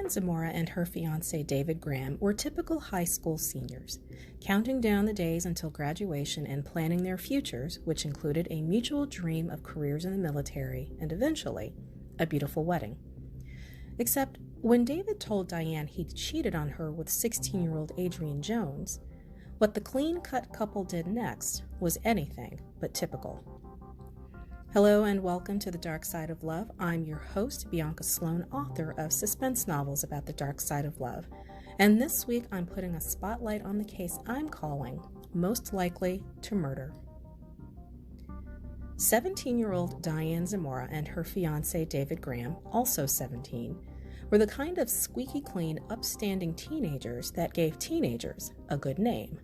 Diane Zamora and her fiancé David Graham were typical high school seniors, counting down the days until graduation and planning their futures, which included a mutual dream of careers in the military and eventually a beautiful wedding. Except when David told Diane he'd cheated on her with 16-year-old Adrian Jones, what the clean-cut couple did next was anything but typical. Hello and welcome to The Dark Side of Love. I'm your host, Bianca Sloan, author of suspense novels about the dark side of love. And this week I'm putting a spotlight on the case I'm calling Most Likely to Murder. 17-year-old Diane Zamora and her fiancé David Graham, also 17, were the kind of squeaky clean, upstanding teenagers that gave teenagers a good name.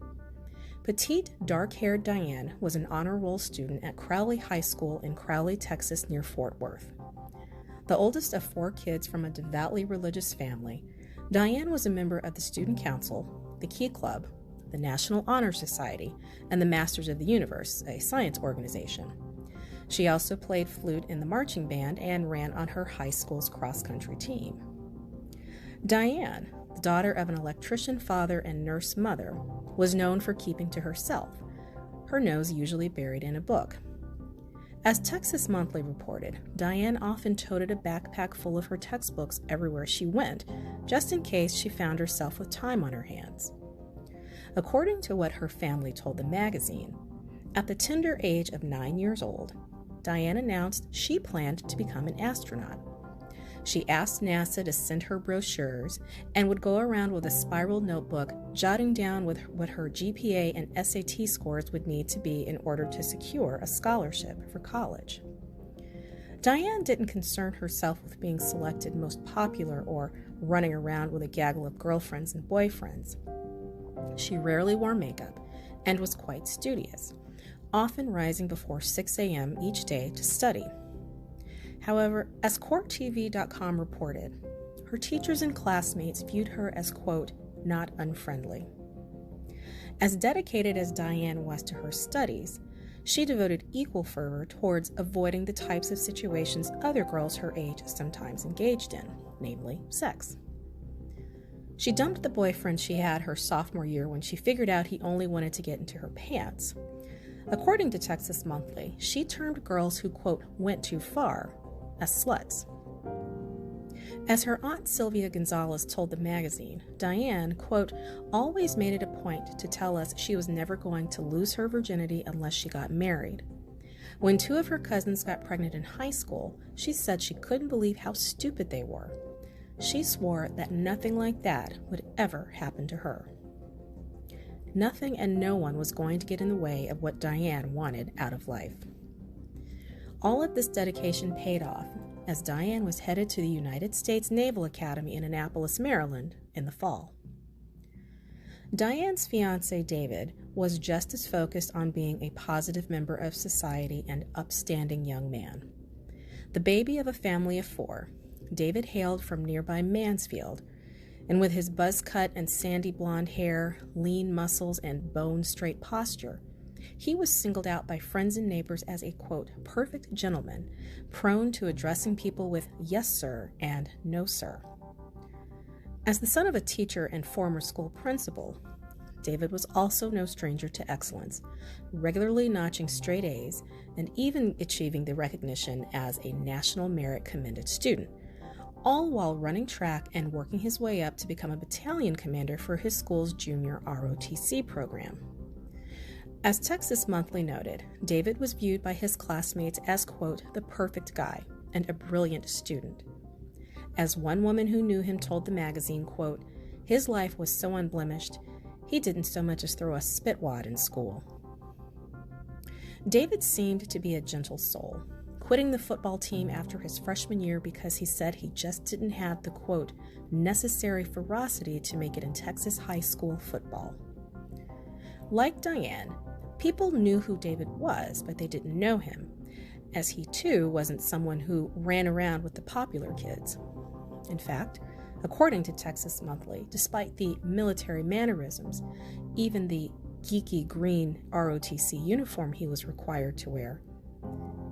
Petite, dark-haired Diane was an honor roll student at Crowley High School in Crowley, Texas, near Fort Worth. The oldest of 4 kids from a devoutly religious family, Diane was a member of the Student Council, the Key Club, the National Honor Society, and the Masters of the Universe, a science organization. She also played flute in the marching band and ran on her high school's cross-country team. Diane, the daughter of an electrician father and nurse mother, was known for keeping to herself, her nose usually buried in a book. As Texas Monthly reported, Diane often toted a backpack full of her textbooks everywhere she went, just in case she found herself with time on her hands. According to what her family told the magazine, at the tender age of 9 years old, Diane announced she planned to become an astronaut. She asked NASA to send her brochures and would go around with a spiral notebook, jotting down what her GPA and SAT scores would need to be in order to secure a scholarship for college. Diane didn't concern herself with being selected most popular or running around with a gaggle of girlfriends and boyfriends. She rarely wore makeup and was quite studious, often rising before 6 a.m. each day to study. However, as CourtTV.com reported, her teachers and classmates viewed her as, quote, not unfriendly. As dedicated as Diane was to her studies, she devoted equal fervor towards avoiding the types of situations other girls her age sometimes engaged in, namely sex. She dumped the boyfriend she had her sophomore year when she figured out he only wanted to get into her pants. According to Texas Monthly, she termed girls who, quote, went too far as sluts. As her aunt Sylvia Gonzalez told the magazine, Diane, quote, always made it a point to tell us she was never going to lose her virginity unless she got married. When 2 of her cousins got pregnant in high school, she said she couldn't believe how stupid they were. She swore that nothing like that would ever happen to her. Nothing and no one was going to get in the way of what Diane wanted out of life. All of this dedication paid off as Diane was headed to the United States Naval Academy in Annapolis, Maryland, in the fall. Diane's fiancé, David, was just as focused on being a positive member of society and upstanding young man. The baby of a family of 4, David hailed from nearby Mansfield, and with his buzz cut and sandy blonde hair, lean muscles, and bone-straight posture, he was singled out by friends and neighbors as a, quote, perfect gentleman, prone to addressing people with yes, sir, and no, sir. As the son of a teacher and former school principal, David was also no stranger to excellence, regularly notching straight A's and even achieving the recognition as a National Merit Commended student, all while running track and working his way up to become a battalion commander for his school's junior ROTC program. As Texas Monthly noted, David was viewed by his classmates as, quote, the perfect guy and a brilliant student. As one woman who knew him told the magazine, quote, his life was so unblemished, he didn't so much as throw a spitwad in school. David seemed to be a gentle soul, quitting the football team after his freshman year because he said he just didn't have the, quote, necessary ferocity to make it in Texas high school football. Like Diane, people knew who David was, but they didn't know him, as he too wasn't someone who ran around with the popular kids. In fact, according to Texas Monthly, despite the military mannerisms, even the geeky green ROTC uniform he was required to wear,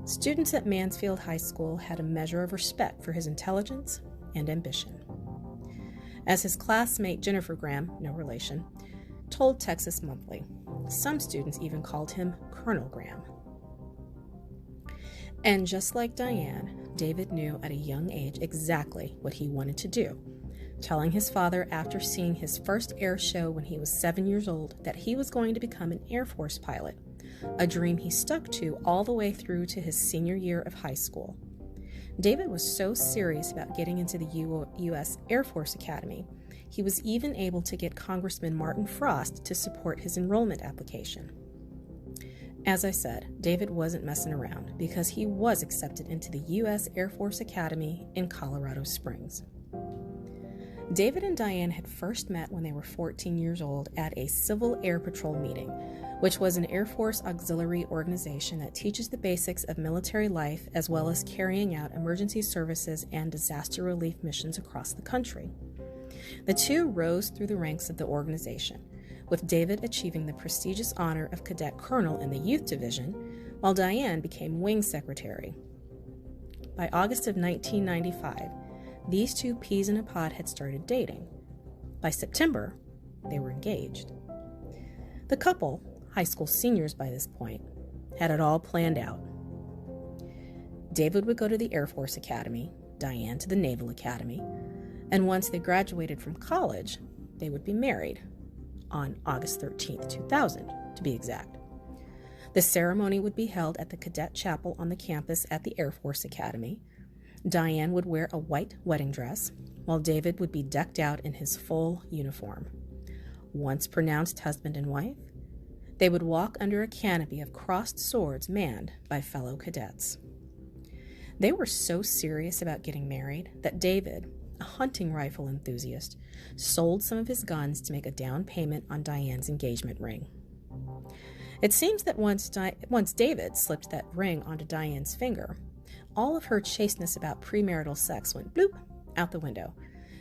students at Mansfield High School had a measure of respect for his intelligence and ambition. As his classmate Jennifer Graham, no relation, told Texas Monthly. Some students even called him Colonel Graham. And just like Diane, David knew at a young age exactly what he wanted to do, telling his father after seeing his first air show when he was 7 years old that he was going to become an Air Force pilot, a dream he stuck to all the way through to his senior year of high school. David was so serious about getting into the U.S. Air Force Academy, he was even able to get Congressman Martin Frost to support his enrollment application. As I said, David wasn't messing around because he was accepted into the U.S. Air Force Academy in Colorado Springs. David and Diane had first met when they were 14 years old at a Civil Air Patrol meeting, which was an Air Force auxiliary organization that teaches the basics of military life as well as carrying out emergency services and disaster relief missions across the country. The two rose through the ranks of the organization, with David achieving the prestigious honor of cadet colonel in the youth division, while Diane became wing secretary. By August of 1995, these two peas in a pod had started dating. By September, they were engaged. The couple, high school seniors by this point, had it all planned out. David would go to the Air Force Academy, Diane to the Naval Academy, and once they graduated from college, they would be married. On August 13th, 2000, to be exact. The ceremony would be held at the Cadet Chapel on the campus at the Air Force Academy. Diane would wear a white wedding dress, while David would be decked out in his full uniform. Once pronounced husband and wife, they would walk under a canopy of crossed swords manned by fellow cadets. They were so serious about getting married that David, a hunting rifle enthusiast, sold some of his guns to make a down payment on Diane's engagement ring. It seems that once David slipped that ring onto Diane's finger, all of her chasteness about premarital sex went bloop out the window,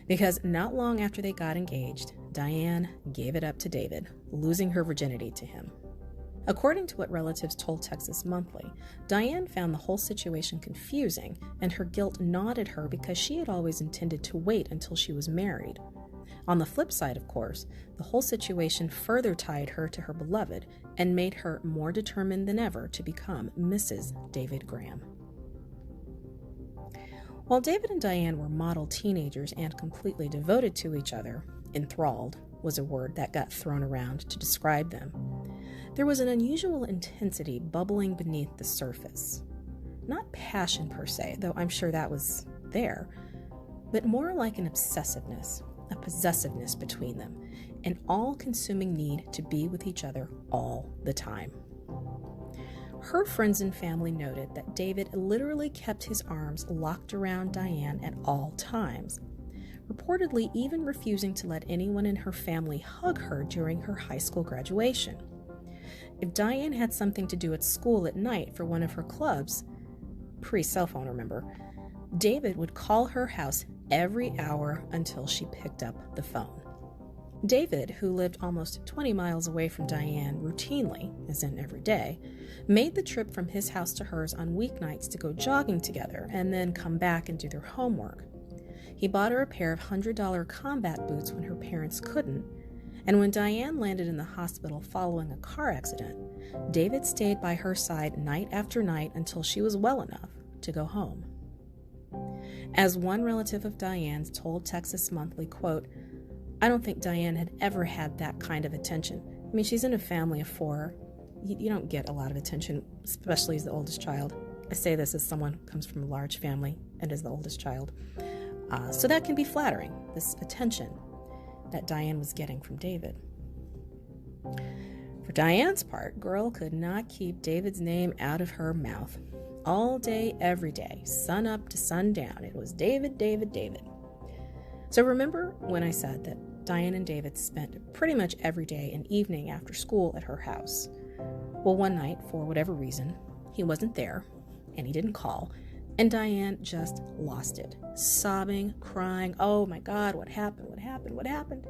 because not long after they got engaged, Diane gave it up to David, losing her virginity to him. According to what relatives told Texas Monthly, Diane found the whole situation confusing, and her guilt gnawed at her because she had always intended to wait until she was married. On the flip side, of course, the whole situation further tied her to her beloved and made her more determined than ever to become Mrs. David Graham. While David and Diane were model teenagers and completely devoted to each other, enthralled was a word that got thrown around to describe them, there was an unusual intensity bubbling beneath the surface. Not passion per se, though I'm sure that was there, but more like an obsessiveness, a possessiveness between them, an all-consuming need to be with each other all the time. Her friends and family noted that David literally kept his arms locked around Diane at all times, reportedly even refusing to let anyone in her family hug her during her high school graduation. If Diane had something to do at school at night for one of her clubs, pre-cell phone, remember, David would call her house every hour until she picked up the phone. David, who lived almost 20 miles away from Diane routinely, as in every day, made the trip from his house to hers on weeknights to go jogging together and then come back and do their homework. He bought her a pair of $100 combat boots when her parents couldn't, and when Diane landed in the hospital following a car accident, David stayed by her side night after night until she was well enough to go home. As one relative of Diane's told Texas Monthly, quote, "I don't think Diane had ever had that kind of attention. I mean, she's in a family of 4. You don't get a lot of attention, especially as the oldest child. I say this as someone who comes from a large family and is the oldest child. So that can be flattering, this attention that Diane was getting from David. For Diane's part, girl could not keep David's name out of her mouth. All day, every day, sun up to sundown, it was David, David, David. So remember when I said that Diane and David spent pretty much every day and evening after school at her house? Well, one night, for whatever reason, he wasn't there, and he didn't call, and Diane just lost it, sobbing, crying, "Oh my God, what happened, what happened, what happened?"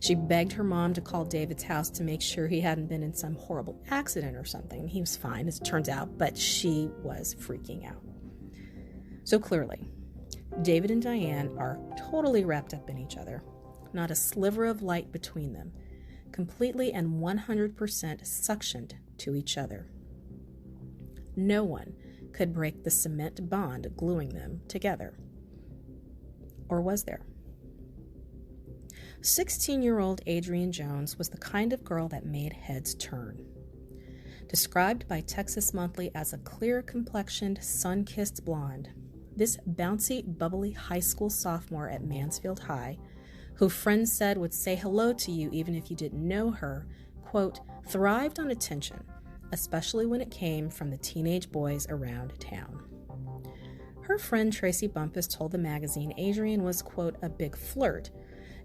She begged her mom to call David's house to make sure he hadn't been in some horrible accident or something. He was fine, as it turns out, but she was freaking out. So clearly, David and Diane are totally wrapped up in each other, not a sliver of light between them, completely and 100% suctioned to each other. No one could break the cement bond gluing them together. Or was there? 16-year-old Adrian Jones was the kind of girl that made heads turn. Described by Texas Monthly as a clear-complexioned, sun-kissed blonde, this bouncy, bubbly high school sophomore at Mansfield High, who friends said would say hello to you even if you didn't know her, quote, thrived on attention, especially when it came from the teenage boys around town. Her friend Tracy Bumpus told the magazine Adrian was, quote, a big flirt,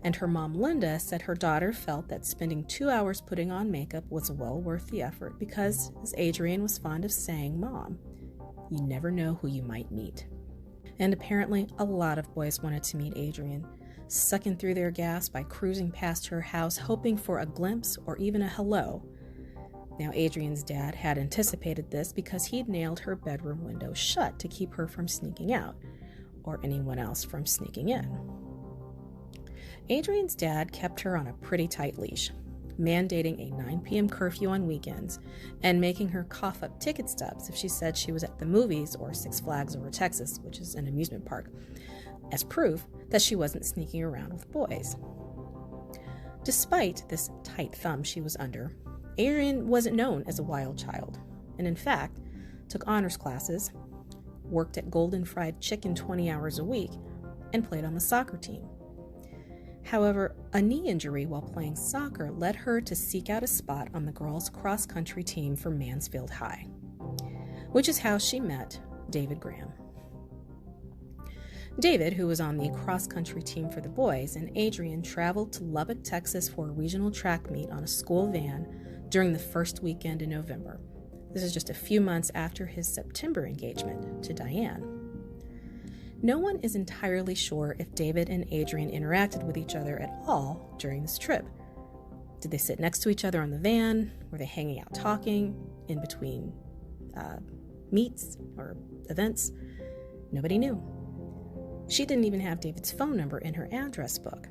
and her mom Linda said her daughter felt that spending 2 hours putting on makeup was well worth the effort because, as Adrian was fond of saying, Mom, you never know who you might meet. And apparently a lot of boys wanted to meet Adrian, sucking through their gas by cruising past her house hoping for a glimpse or even a hello. Now, Adrian's dad had anticipated this because he'd nailed her bedroom window shut to keep her from sneaking out, or anyone else from sneaking in. Adrian's dad kept her on a pretty tight leash, mandating a 9 p.m. curfew on weekends and making her cough up ticket stubs if she said she was at the movies or Six Flags Over Texas, which is an amusement park, as proof that she wasn't sneaking around with boys. Despite this tight thumb she was under, Adrian wasn't known as a wild child, and in fact, took honors classes, worked at Golden Fried Chicken 20 hours a week, and played on the soccer team. However, a knee injury while playing soccer led her to seek out a spot on the girls' cross-country team for Mansfield High, which is how she met David Graham. David, who was on the cross-country team for the boys, and Adrian traveled to Lubbock, Texas for a regional track meet on a school van during the first weekend in November. This is just a few months after his September engagement to Diane. No one is entirely sure if David and Adrian interacted with each other at all during this trip. Did they sit next to each other on the van? Were they hanging out talking in between meets or events? Nobody knew. She didn't even have David's phone number in her address book.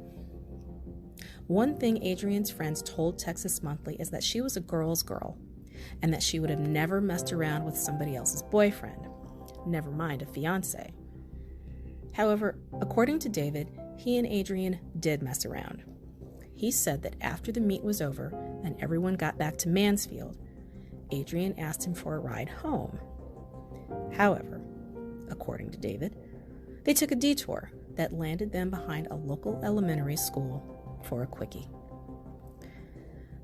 One thing Adrian's friends told Texas Monthly is that she was a girl's girl and that she would have never messed around with somebody else's boyfriend, never mind a fiancé. However, according to David, he and Adrian did mess around. He said that after the meet was over and everyone got back to Mansfield, Adrian asked him for a ride home. However, according to David, they took a detour that landed them behind a local elementary school for a quickie.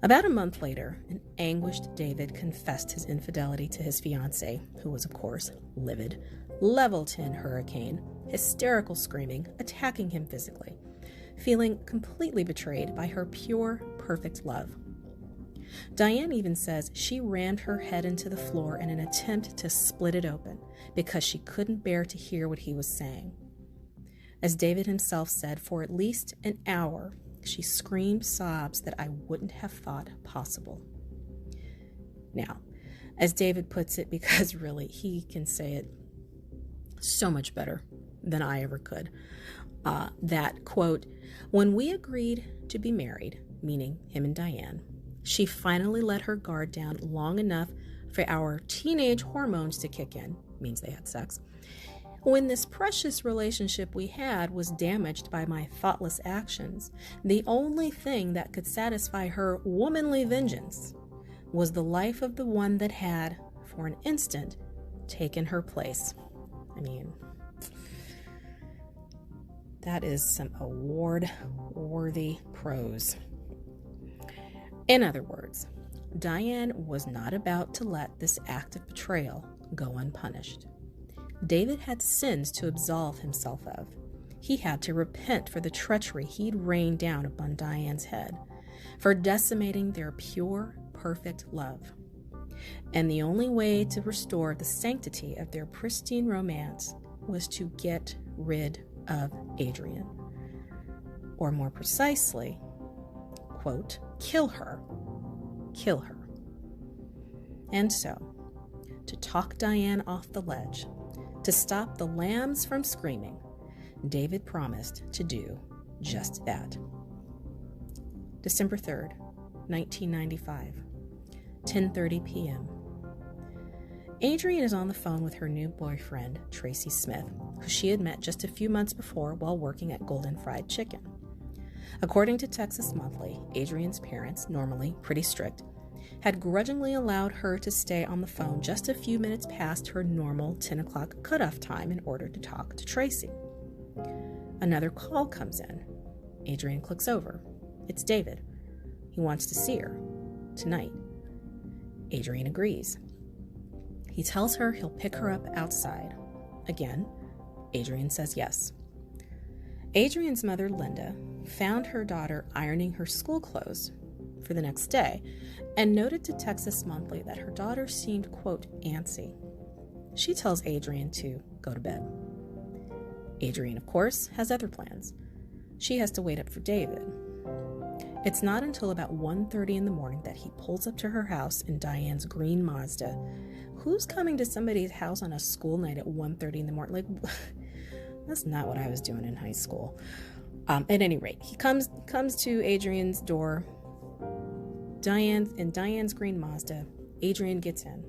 About a month later, an anguished David confessed his infidelity to his fiancée, who was, of course, livid, level 10 hurricane, hysterical screaming, attacking him physically, feeling completely betrayed by her pure, perfect love. Diane even says she rammed her head into the floor in an attempt to split it open because she couldn't bear to hear what he was saying. As David himself said, for at least an hour, she screamed sobs that I wouldn't have thought possible. Now, as David puts it, because really he can say it so much better than I ever could, that, quote, when we agreed to be married, meaning him and Diane, she finally let her guard down long enough for our teenage hormones to kick in, means they had sex, when this precious relationship we had was damaged by my thoughtless actions. The only thing that could satisfy her womanly vengeance was the life of the one that had, for an instant, taken her place. I mean, that is some award-worthy prose. In other words, Diane was not about to let this act of betrayal go unpunished. David had sins to absolve himself of. He had to repent for the treachery he'd rained down upon Diane's head, for decimating their pure, perfect love. And the only way to restore the sanctity of their pristine romance was to get rid of Adrian. Or more precisely, quote, kill her. Kill her. And so, to talk Diane off the ledge, to stop the lambs from screaming, David promised to do just that. December 3rd, 1995, 10:30 p.m. Adrian is on the phone with her new boyfriend, Tracy Smith, who she had met just a few months before while working at Golden Fried Chicken. According to Texas Monthly, Adrian's parents, normally pretty strict, had grudgingly allowed her to stay on the phone just a few minutes past her normal 10 o'clock cutoff time in order to talk to Tracy. Another call comes in. Adrian clicks over. It's David. He wants to see her tonight. Adrian agrees. He tells her he'll pick her up outside. Again, Adrian says yes. Adrian's mother, Linda, found her daughter ironing her school clothes for the next day and noted to Texas Monthly that her daughter seemed, quote, antsy. She tells Adrian to go to bed. Adrian, of course, has other plans. She has to wait up for David. It's not until about 1:30 in the morning that he pulls up to her house in Diane's green Mazda. Who's coming to somebody's house on a school night at 1:30 in the morning? Like, that's not what I was doing in high school. At any rate, he comes to Adrian's door. In Diane's green Mazda, Adrian gets in.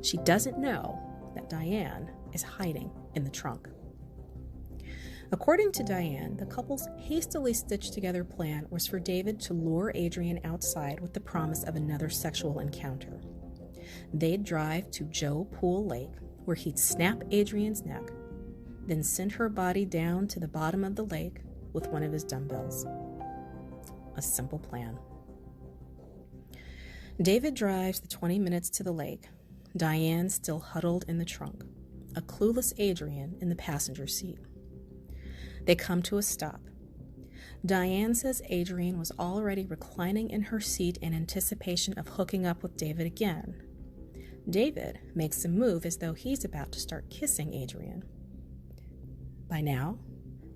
She doesn't know that Diane is hiding in the trunk. According to Diane, the couple's hastily stitched together plan was for David to lure Adrian outside with the promise of another sexual encounter. They'd drive to Joe Pool Lake, where he'd snap Adrian's neck, then send her body down to the bottom of the lake with one of his dumbbells. A simple plan. David drives the 20 minutes to the lake, Diane still huddled in the trunk, a clueless Adrian in the passenger seat. They come to a stop. Diane says Adrian was already reclining in her seat in anticipation of hooking up with David again. David makes a move as though he's about to start kissing Adrian. By now,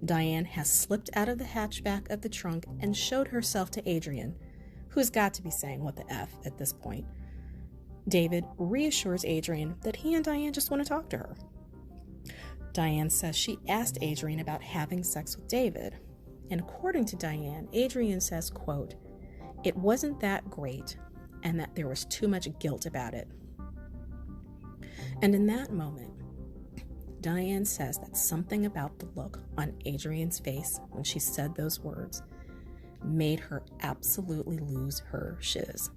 Diane has slipped out of the hatchback of the trunk and showed herself to Adrian, who's got to be saying what the F at this point. David reassures Adrian that he and Diane just want to talk to her. Diane says she asked Adrian about having sex with David, and according to Diane, Adrian says, quote, it wasn't that great and that there was too much guilt about it. And in that moment, Diane says that something about the look on Adrian's face when she said those words made her absolutely lose her shiz.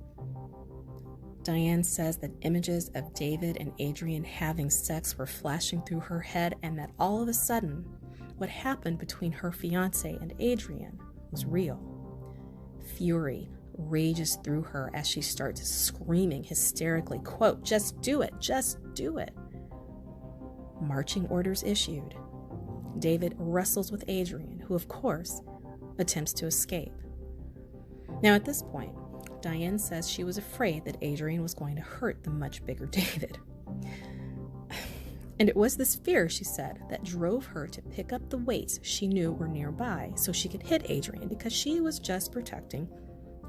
Diane says that images of David and Adrian having sex were flashing through her head and that all of a sudden, what happened between her fiancé and Adrian was real. Fury rages through her as she starts screaming hysterically, quote, just do it, just do it. Marching orders issued. David wrestles with Adrian, who of course attempts to escape. Now at this point, Diane says she was afraid that Adrian was going to hurt the much bigger David. And it was this fear, she said, that drove her to pick up the weights she knew were nearby so she could hit Adrian because she was just protecting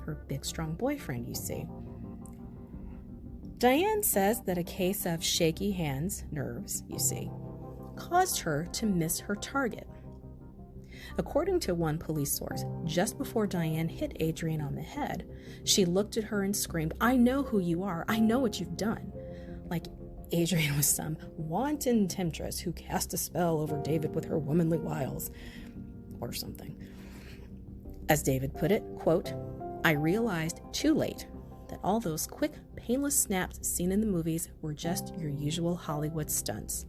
her big, strong boyfriend, you see. Diane says that a case of shaky hands, nerves, you see, caused her to miss her target. According to one police source, just before Diane hit Adrian on the head, she looked at her and screamed, I know who you are. I know what you've done. Like Adrian was some wanton temptress who cast a spell over David with her womanly wiles, or something. As David put it, quote, I realized too late that all those quick, painless snaps seen in the movies were just your usual Hollywood stunts.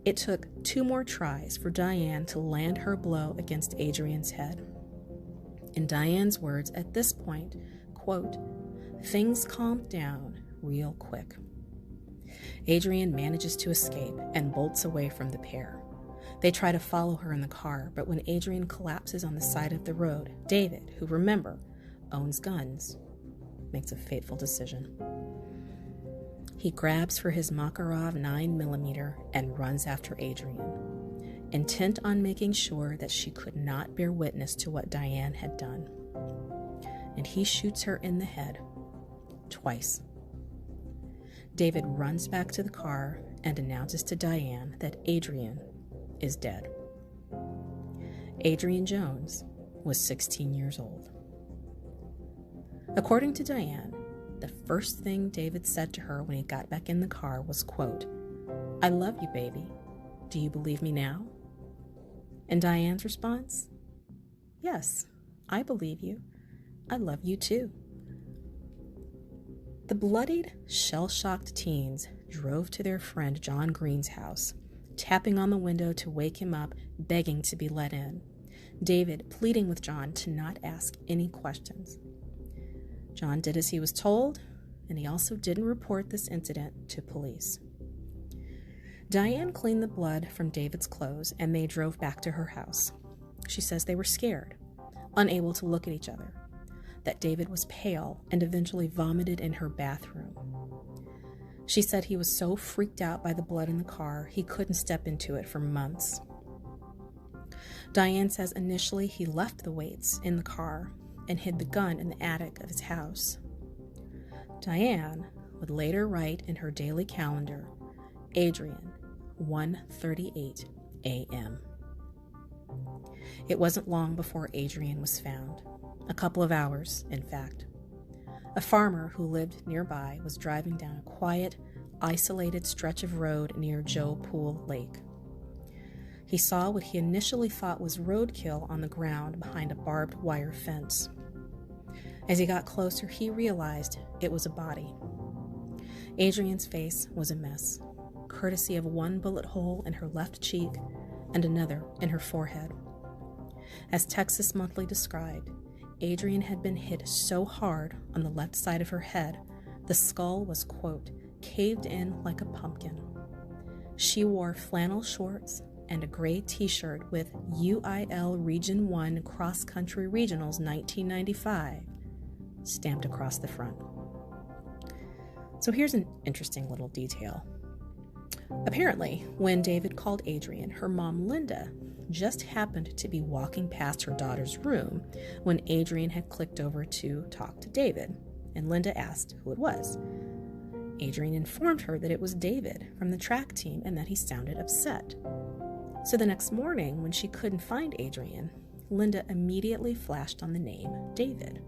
It took 2 more tries for Diane to land her blow against Adrian's head. In Diane's words, at this point, quote, things calmed down real quick. Adrian manages to escape and bolts away from the pair. They try to follow her in the car, but when Adrian collapses on the side of the road, David, who remember, owns guns, makes a fateful decision. He grabs for his Makarov 9mm and runs after Adrian, intent on making sure that she could not bear witness to what Diane had done. And he shoots her in the head, twice. David runs back to the car and announces to Diane that Adrian is dead. Adrian Jones was 16 years old. According to Diane, the first thing David said to her when he got back in the car was, quote, "I love you, baby. Do you believe me now?" And Diane's response? "Yes, I believe you. I love you too." The bloodied, shell-shocked teens drove to their friend John Green's house, tapping on the window to wake him up, begging to be let in. David pleading with John to not ask any questions. John did as he was told, and he also didn't report this incident to police. Diane cleaned the blood from David's clothes, and they drove back to her house. She says they were scared, unable to look at each other, that David was pale and eventually vomited in her bathroom. She said he was so freaked out by the blood in the car, he couldn't step into it for months. Diane says initially he left the weights in the car and hid the gun in the attic of his house. Diane would later write in her daily calendar, Adrian, 1:38 a.m. It wasn't long before Adrian was found. A couple of hours, in fact. A farmer who lived nearby was driving down a quiet, isolated stretch of road near Joe Pool Lake. He saw what he initially thought was roadkill on the ground behind a barbed wire fence. As he got closer, he realized it was a body. Adrian's face was a mess, courtesy of one bullet hole in her left cheek and another in her forehead. As Texas Monthly described, Adrian had been hit so hard on the left side of her head, the skull was, quote, caved in like a pumpkin. She wore flannel shorts and a gray t-shirt with UIL Region 1 Cross Country Regionals 1995 stamped across the front. So here's an interesting little detail. Apparently, when David called Adrian, her mom Linda just happened to be walking past her daughter's room when Adrian had clicked over to talk to David, and Linda asked who it was. Adrian informed her that it was David from the track team and that he sounded upset. So the next morning, when she couldn't find Adrian, Linda immediately flashed on the name David.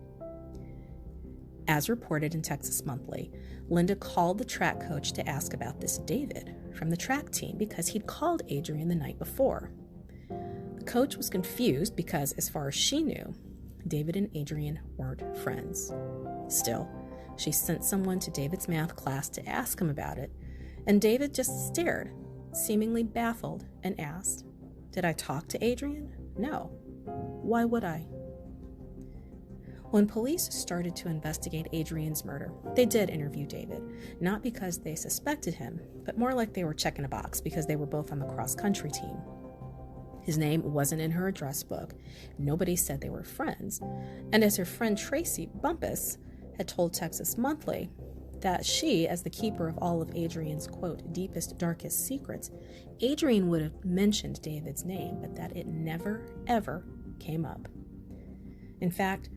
As reported in Texas Monthly, Linda called the track coach to ask about this David from the track team because he'd called Adrian the night before. The coach was confused because, as far as she knew, David and Adrian weren't friends. Still, she sent someone to David's math class to ask him about it, and David just stared, seemingly baffled, and asked, "Did I talk to Adrian? No. Why would I?" When police started to investigate Adrian's murder, they did interview David, not because they suspected him, but more like they were checking a box because they were both on the cross-country team. His name wasn't in her address book, nobody said they were friends, and as her friend Tracy Bumpus had told Texas Monthly, that she, as the keeper of all of Adrian's, quote, deepest, darkest secrets, Adrian would have mentioned David's name, but that it never, ever came up. In fact,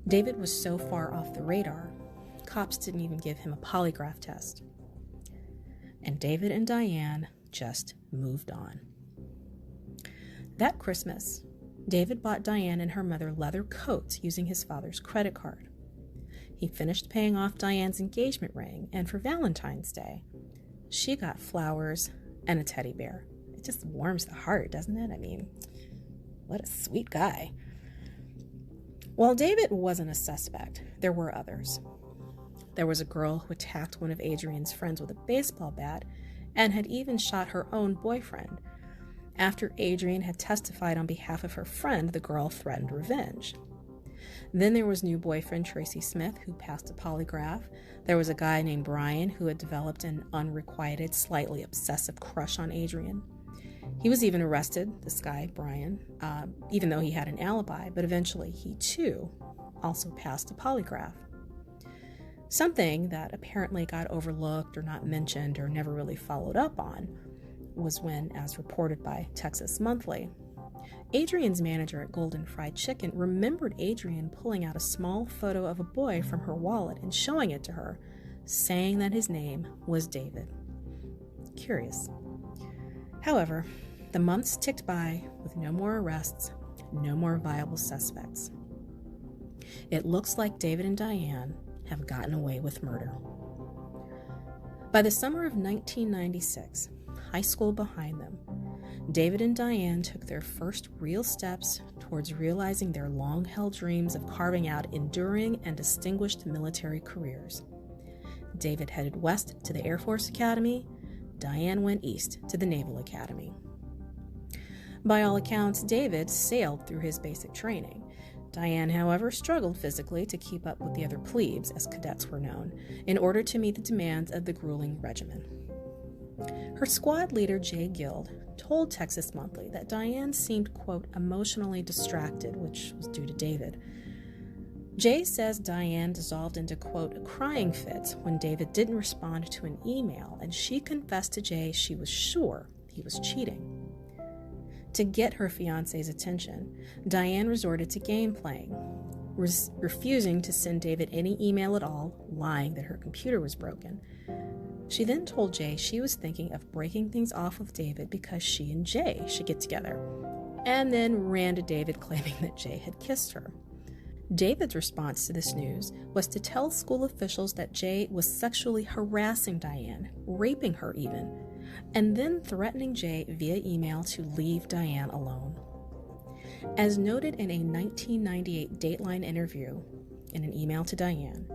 David was so far off the radar, cops didn't even give him a polygraph test. And David and Diane just moved on. That Christmas, David bought Diane and her mother leather coats using his father's credit card. He finished paying off Diane's engagement ring, and for Valentine's Day, she got flowers and a teddy bear. It just warms the heart, doesn't it? I mean, what a sweet guy. While David wasn't a suspect, there were others. There was a girl who attacked one of Adrian's friends with a baseball bat and had even shot her own boyfriend. After Adrian had testified on behalf of her friend, the girl threatened revenge. Then there was new boyfriend Tracy Smith, who passed a polygraph. There was a guy named Brian who had developed an unrequited, slightly obsessive crush on Adrian. He was even arrested, this guy, Brian, even though he had an alibi, but eventually he, too, also passed a polygraph. Something that apparently got overlooked or not mentioned or never really followed up on was when, as reported by Texas Monthly, Adrian's manager at Golden Fried Chicken remembered Adrian pulling out a small photo of a boy from her wallet and showing it to her, saying that his name was David. Curious. However, the months ticked by with no more arrests, no more viable suspects. It looks like David and Diane have gotten away with murder. By the summer of 1996, high school behind them, David and Diane took their first real steps towards realizing their long-held dreams of carving out enduring and distinguished military careers. David headed west to the Air Force Academy. Diane went east to the Naval Academy. By all accounts, David sailed through his basic training. Diane, however, struggled physically to keep up with the other plebes, as cadets were known, in order to meet the demands of the grueling regimen. Her squad leader, Jay Guild, told Texas Monthly that Diane seemed, quote, emotionally distracted, which was due to David. Jay says Diane dissolved into, quote, crying fits when David didn't respond to an email, and she confessed to Jay she was sure he was cheating. To get her fiancé's attention, Diane resorted to game playing, refusing to send David any email at all, lying that her computer was broken. She then told Jay she was thinking of breaking things off with David because she and Jay should get together, and then ran to David claiming that Jay had kissed her. David's response to this news was to tell school officials that Jay was sexually harassing Diane, raping her even, and then threatening Jay via email to leave Diane alone. As noted in a 1998 Dateline interview in an email to Diane,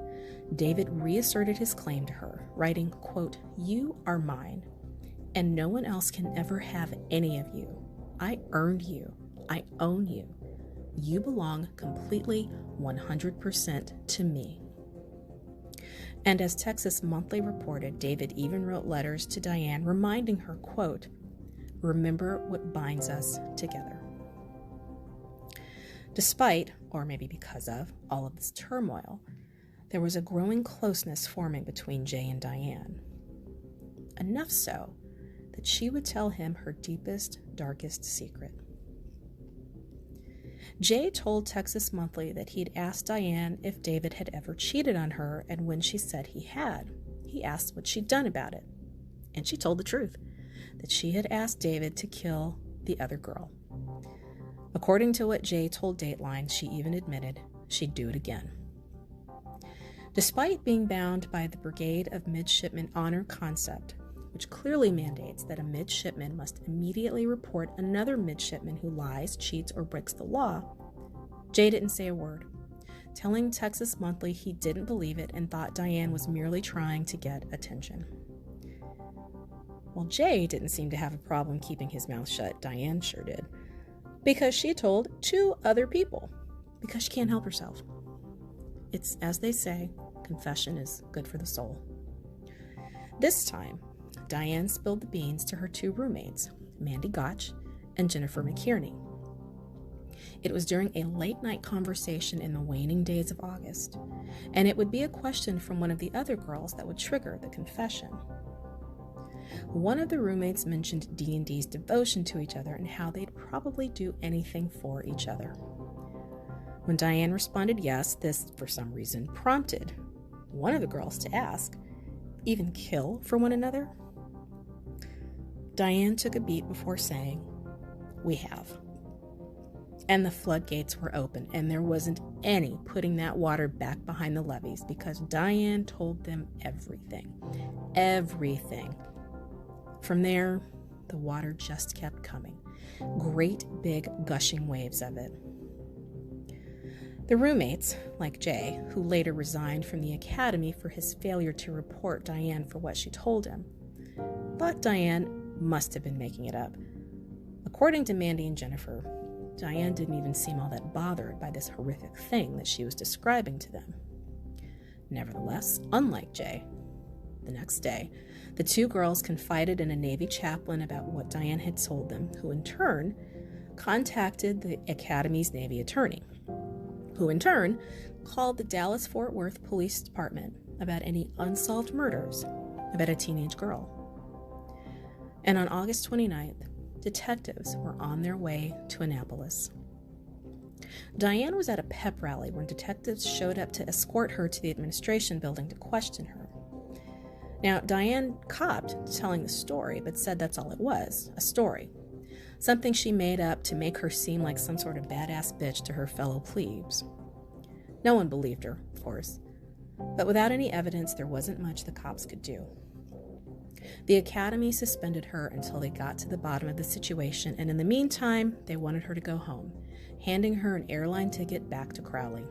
David reasserted his claim to her, writing, quote, "You are mine, and no one else can ever have any of you. I earned you. I own you. You belong completely 100% to me." And as Texas Monthly reported, David even wrote letters to Diane reminding her, quote, "Remember what binds us together." Despite, or maybe because of, all of this turmoil, there was a growing closeness forming between Jay and Diane. Enough so that she would tell him her deepest, darkest secret. Jay told Texas Monthly that he'd asked Diane if David had ever cheated on her, and when she said he had, he asked what she'd done about it. And she told the truth, that she had asked David to kill the other girl. According to what Jay told Dateline, she even admitted she'd do it again. Despite being bound by the Brigade of Midshipmen Honor concept, which clearly mandates that a midshipman must immediately report another midshipman who lies, cheats, or breaks the law, Jay didn't say a word, telling Texas Monthly he didn't believe it and thought Diane was merely trying to get attention. While Jay didn't seem to have a problem keeping his mouth shut, Diane sure did, because she told 2 other people, because she can't help herself. It's, as they say, confession is good for the soul. This time, Diane spilled the beans to her 2 roommates, Mandy Gotch and Jennifer McKierney. It was during a late-night conversation in the waning days of August, and it would be a question from one of the other girls that would trigger the confession. One of the roommates mentioned D&D's devotion to each other and how they'd probably do anything for each other. When Diane responded yes, this, for some reason, prompted one of the girls to ask, "Even kill for one another?" Diane took a beat before saying, "We have." And the floodgates were open, and there wasn't any putting that water back behind the levees because Diane told them everything. Everything. From there, the water just kept coming. Great big gushing waves of it. The roommates, like Jay, who later resigned from the academy for his failure to report Diane for what she told him, thought Diane must have been making it up. According to Mandy and Jennifer, Diane didn't even seem all that bothered by this horrific thing that she was describing to them. Nevertheless, unlike Jay, the next day, the 2 girls confided in a Navy chaplain about what Diane had told them, who in turn contacted the Academy's Navy attorney, who in turn called the Dallas-Fort Worth Police Department about any unsolved murders about a teenage girl. And on August 29th, detectives were on their way to Annapolis. Diane was at a pep rally when detectives showed up to escort her to the administration building to question her. Now, Diane copped to telling the story, but said that's all it was, a story. something she made up to make her seem like some sort of badass bitch to her fellow plebes. No one believed her, of course, but without any evidence, there wasn't much the cops could do. The academy suspended her until they got to the bottom of the situation, and in the meantime, they wanted her to go home, handing her an airline ticket back to Crowley.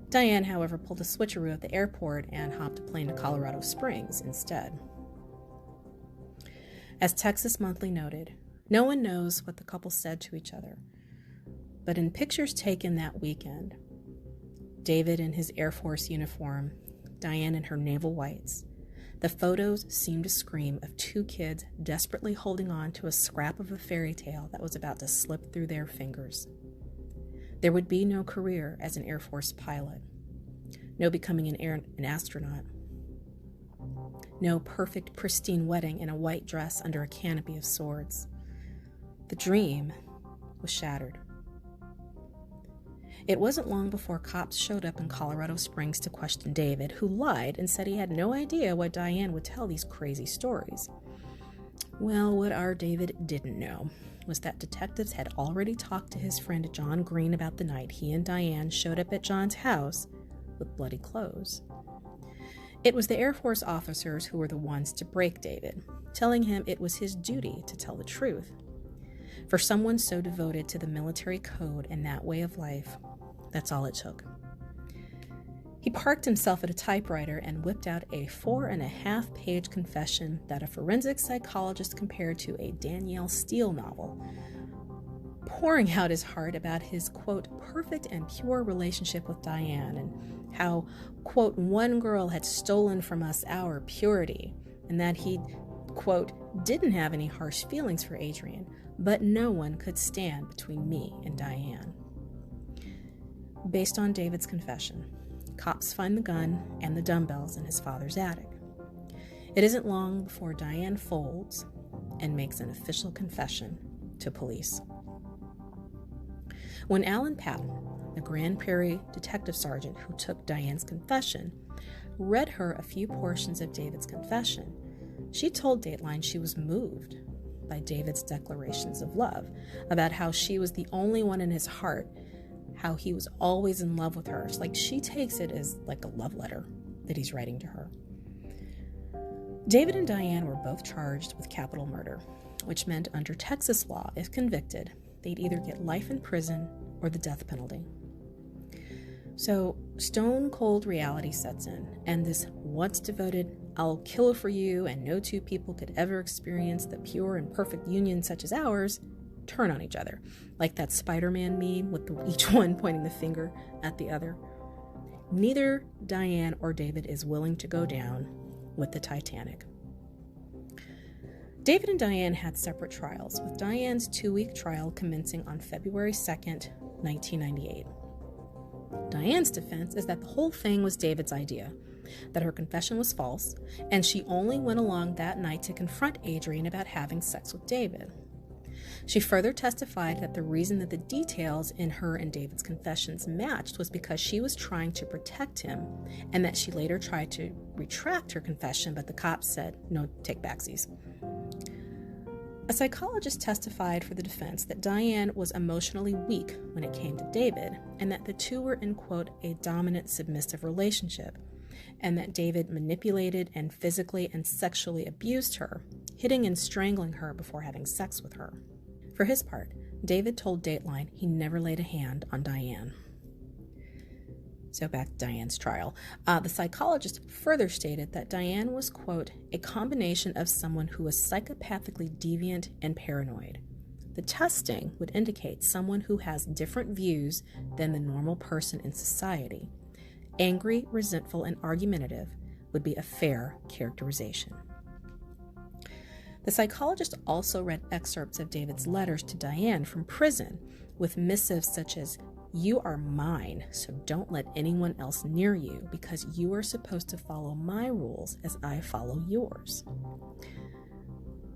Diane, however, pulled a switcheroo at the airport and hopped a plane to Colorado Springs instead. As Texas Monthly noted, no one knows what the couple said to each other, but in pictures taken that weekend, David in his Air Force uniform, Diane in her naval whites, the photos seemed to scream of two kids desperately holding on to a scrap of a fairy tale that was about to slip through their fingers. There would be no career as an Air Force pilot, no becoming an astronaut, no perfect, pristine wedding in a white dress under a canopy of swords. The dream was shattered. It wasn't long before cops showed up in Colorado Springs to question David, who lied and said he had no idea why Diane would tell these crazy stories. Well, what our David didn't know was that detectives had already talked to his friend John Green about the night he and Diane showed up at John's house with bloody clothes. It was the Air Force officers who were the ones to break David, telling him it was his duty to tell the truth. For someone so devoted to the military code and that way of life, that's all it took. He parked himself at a typewriter and whipped out a 4.5-page confession that a forensic psychologist compared to a Danielle Steele novel, pouring out his heart about his, quote, perfect and pure relationship with Diane and how, quote, one girl had stolen from us our purity and that he, quote, didn't have any harsh feelings for Adrian, but no one could stand between me and Diane. Based on David's confession, cops find the gun and the dumbbells in his father's attic. It isn't long before Diane folds and makes an official confession to police. When Alan Patton, the Grand Prairie detective sergeant who took Diane's confession, read her a few portions of David's confession, she told Dateline she was moved by David's declarations of love, about how she was the only one in his heart, how he was always in love with her. Like, she takes it as like a love letter that he's writing to her. David and Diane were both charged with capital murder, which meant under Texas law, if convicted, they'd either get life in prison or the death penalty. So stone cold reality sets in, and this once devoted, I'll kill for you, and no two people could ever experience the pure and perfect union such as ours, turn on each other, like that Spider-Man meme with each one pointing the finger at the other. Neither Diane or David is willing to go down with the Titanic. David and Diane had separate trials, with Diane's 2-week trial commencing on February 2nd, 1998. Diane's defense is that the whole thing was David's idea, that her confession was false, and she only went along that night to confront Adrian about having sex with David. She further testified that the reason that the details in her and David's confessions matched was because she was trying to protect him, and that she later tried to retract her confession, but the cops said, no, take backsies. A psychologist testified for the defense that Diane was emotionally weak when it came to David, and that the two were in, quote, a dominant submissive relationship, and that David manipulated and physically and sexually abused her, hitting and strangling her before having sex with her. For his part, David told Dateline he never laid a hand on Diane. So back to Diane's trial. The psychologist further stated that Diane was, quote, a combination of someone who was psychopathically deviant and paranoid. The testing would indicate someone who has different views than the normal person in society. Angry, resentful, and argumentative would be a fair characterization. The psychologist also read excerpts of David's letters to Diane from prison, with missives such as, "You are mine, so don't let anyone else near you, because you are supposed to follow my rules as I follow yours."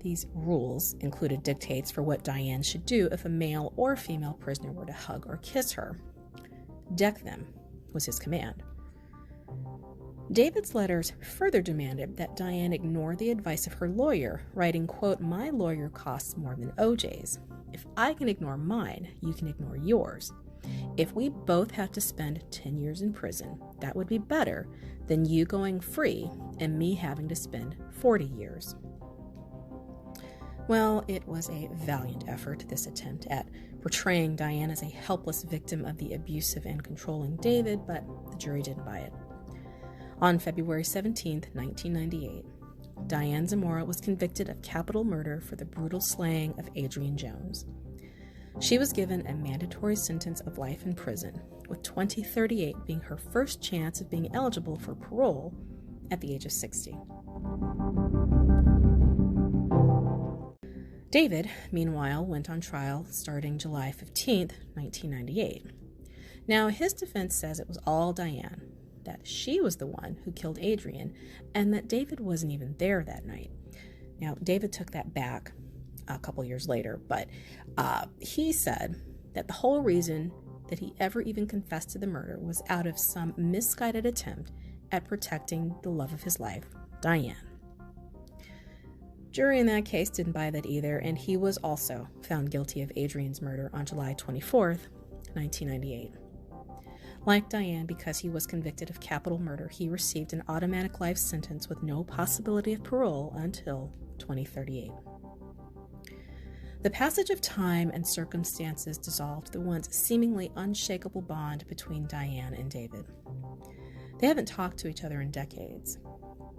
These rules included dictates for what Diane should do if a male or female prisoner were to hug or kiss her. "Deck them," was his command. David's letters further demanded that Diane ignore the advice of her lawyer, writing, quote, "My lawyer costs more than OJ's. If I can ignore mine, you can ignore yours. If we both have to spend 10 years in prison, that would be better than you going free and me having to spend 40 years. Well, it was a valiant effort, this attempt at portraying Diane as a helpless victim of the abusive and controlling David, but the jury didn't buy it. On February 17, 1998, Diane Zamora was convicted of capital murder for the brutal slaying of Adrian Jones. She was given a mandatory sentence of life in prison, with 2038 being her first chance of being eligible for parole at the age of 60. David, meanwhile, went on trial starting July 15, 1998. Now, his defense says it was all Diane, that she was the one who killed Adrian, and that David wasn't even there that night. Now, David took that back a couple years later, but he said that the whole reason that he ever even confessed to the murder was out of some misguided attempt at protecting the love of his life, Diane. Jury in that case didn't buy that either, and he was also found guilty of Adrian's murder on July 24, 1998. Like Diane, because he was convicted of capital murder, he received an automatic life sentence with no possibility of parole until 2038. The passage of time and circumstances dissolved the once seemingly unshakable bond between Diane and David. They haven't talked to each other in decades.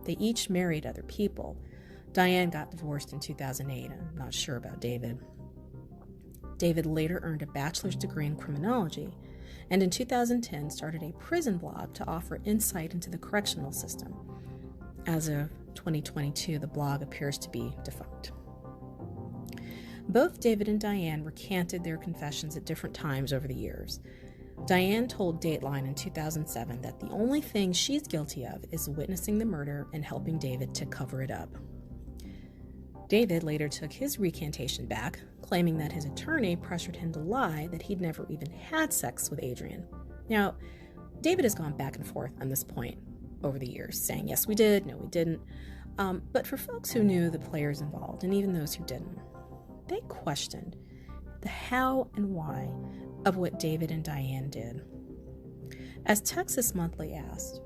They each married other people. Diane got divorced in 2008. I'm not sure about David. David later earned a bachelor's degree in criminology, and in 2010 started a prison blog to offer insight into the correctional system. As of 2022, the blog appears to be defunct. Both David and Diane recanted their confessions at different times over the years. Diane told Dateline in 2007 that the only thing she's guilty of is witnessing the murder and helping David to cover it up. David later took his recantation back, claiming that his attorney pressured him to lie that he'd never even had sex with Adrian. Now, David has gone back and forth on this point over the years, saying, yes, we did, no, we didn't. But for folks who knew the players involved, and even those who didn't, they questioned the how and why of what David and Diane did. As Texas Monthly asked,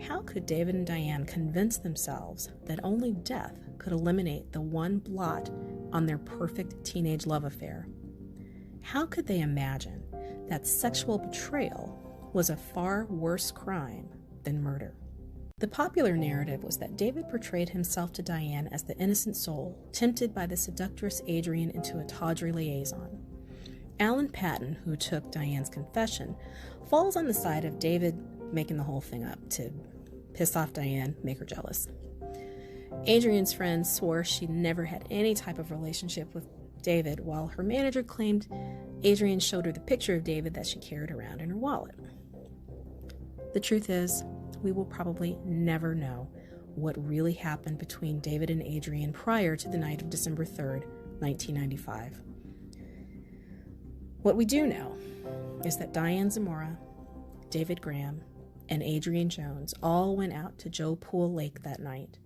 how could David and Diane convince themselves that only death could eliminate the one blot on their perfect teenage love affair? How could they imagine that sexual betrayal was a far worse crime than murder? The popular narrative was that David portrayed himself to Diane as the innocent soul, tempted by the seductress Adrian into a tawdry liaison. Alan Patton, who took Diane's confession, falls on the side of David making the whole thing up to piss off Diane, make her jealous. Adrian's friends swore she never had any type of relationship with David, while her manager claimed Adrian showed her the picture of David that she carried around in her wallet. The truth is, we will probably never know what really happened between David and Adrian prior to the night of December 3rd, 1995. What we do know is that Diane Zamora, David Graham, and Adrian Jones all went out to Joe Pool Lake that night,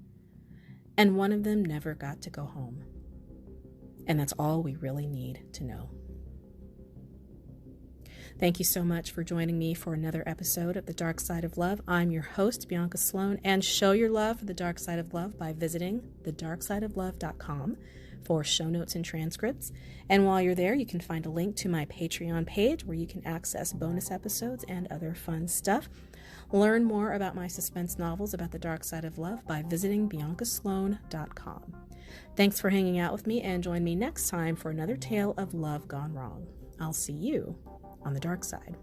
and one of them never got to go home. And that's all we really need to know. Thank you so much for joining me for another episode of The Dark Side of Love. I'm your host, Bianca Sloan, and show your love for The Dark Side of Love by visiting thedarksideoflove.com for show notes and transcripts. And while you're there, you can find a link to my Patreon page where you can access bonus episodes and other fun stuff. Learn more about my suspense novels about the dark side of love by visiting biancasloan.com. Thanks for hanging out with me, and join me next time for another tale of love gone wrong. I'll see you on the dark side.